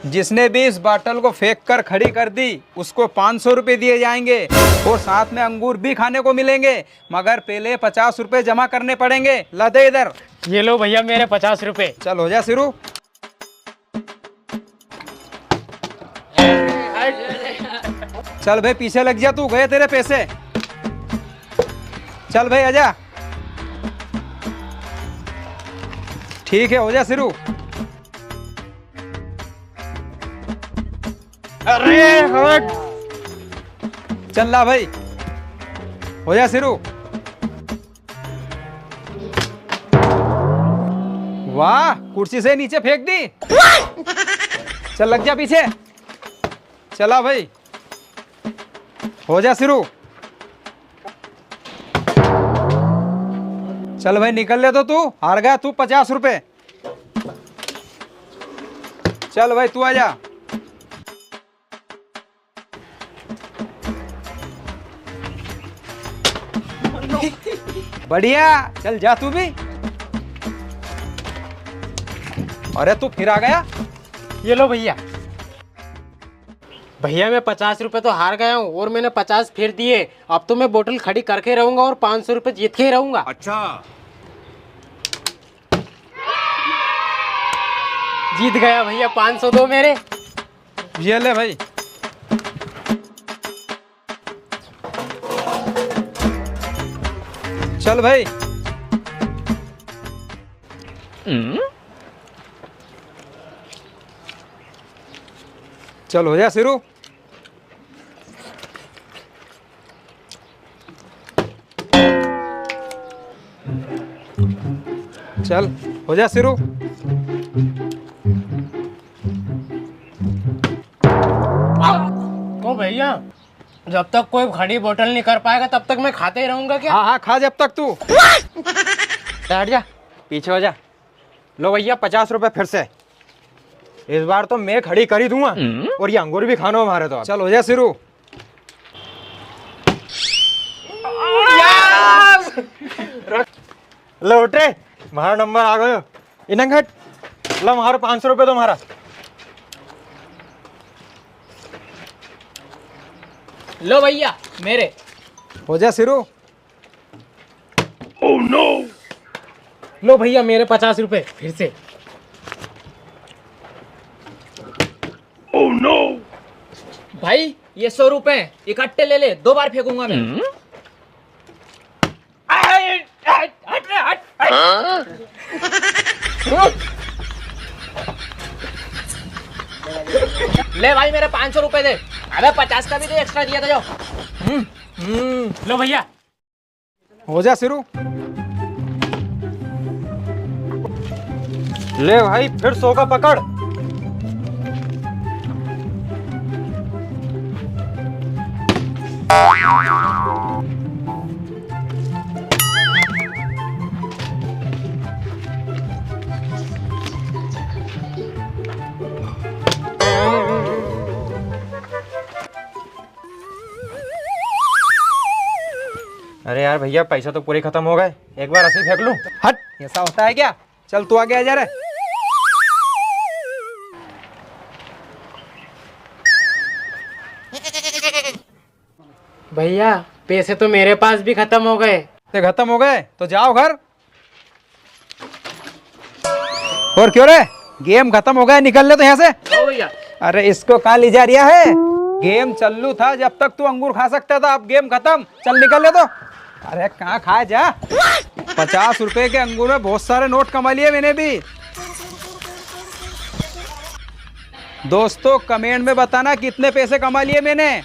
जिसने भी इस बोतल को फेंक कर खड़ी कर दी उसको 500 रुपये दिए जाएंगे और साथ में अंगूर भी खाने को मिलेंगे, मगर पहले 50 रुपये जमा करने पड़ेंगे। ला दे इधर। ये लो भैया मेरे 50 रुपए। चल हो जा शुरू। चल भाई पीछे लग जा, तू गए तेरे पैसे। चल भाई आजा। ठीक है हो जा शुरू। अरे हट। चल ला भाई हो जा शुरू। वाह कुर्सी से नीचे फेंक दी। चल लग जा पीछे। चला भाई हो जा शुरू। चल भाई निकल ले, तो तू हार गया, तू 50 रुपए। चल भाई तू आजा। बढ़िया चल जा तू भी। अरे तू फिर आ गया। ये लो भैया। भैया मैं 50 रुपए तो हार गया हूँ और मैंने 50 फिर दिए। अब तो मैं बोतल खड़ी करके रहूंगा और 500 रुपए जीत के ही रहूंगा। अच्छा जीत गया भैया, 500 दो मेरे। ये ले भाई। चल भाई। चल हो जा शुरू। चल हो जा शुरू। तो भैया जब तक कोई खड़ी बोतल नहीं कर पाएगा तब तक मैं खाते ही रहूंगा क्या? हाँ हाँ खा जब तक तू। हट जा, पीछे हो जा। लो भैया 50 रुपए फिर से। इस बार तो मैं खड़ी कर ही दूंगा और ये अंगूर भी खाना हमारे तो। चल हो जा शुरू। लो उठ रे, हमारा नंबर आ गयो। इन्हें घट लो, हमारा 500 रुपए तो हमारा। लो भैया मेरे। हो जा शुरू। Oh no. लो भैया मेरे 50 रुपए फिर से। Oh no. भाई ये 100 रुपए इकट्ठे ले ले, 2 बार फेंकूंगा मैं। ले भाई मेरे 500 रुपए दे। अबे 50 का भी दे, एक्स्ट्रा दिया था जो। लो भैया। हो जा शुरू। ले भाई फिर 100 का पकड़। अरे यार भैया पैसा तो पूरे खत्म हो गए, एक बार ऐसे ही फेंक लूं। हट, ऐसा होता है क्या? चल तू आगे आ जा रे। भैया पैसे तो मेरे पास भी खत्म हो गए। ते खत्म हो गए तो जाओ घर। और क्यों रे, गेम खत्म हो गया, निकल ले तो यहाँ से। लो भैया। अरे इसको कहाँ ले जा रिया है? गेम चालू था जब तक तू अंगूर खा सकता था, अब गेम खत्म। चल निकल ले तो। अरे कहाँ खा जा। 50 रुपए के अंगूर में बहुत सारे नोट कमा लिए मैंने भी। दोस्तों कमेंट में बताना कितने पैसे कमा लिए मैंने।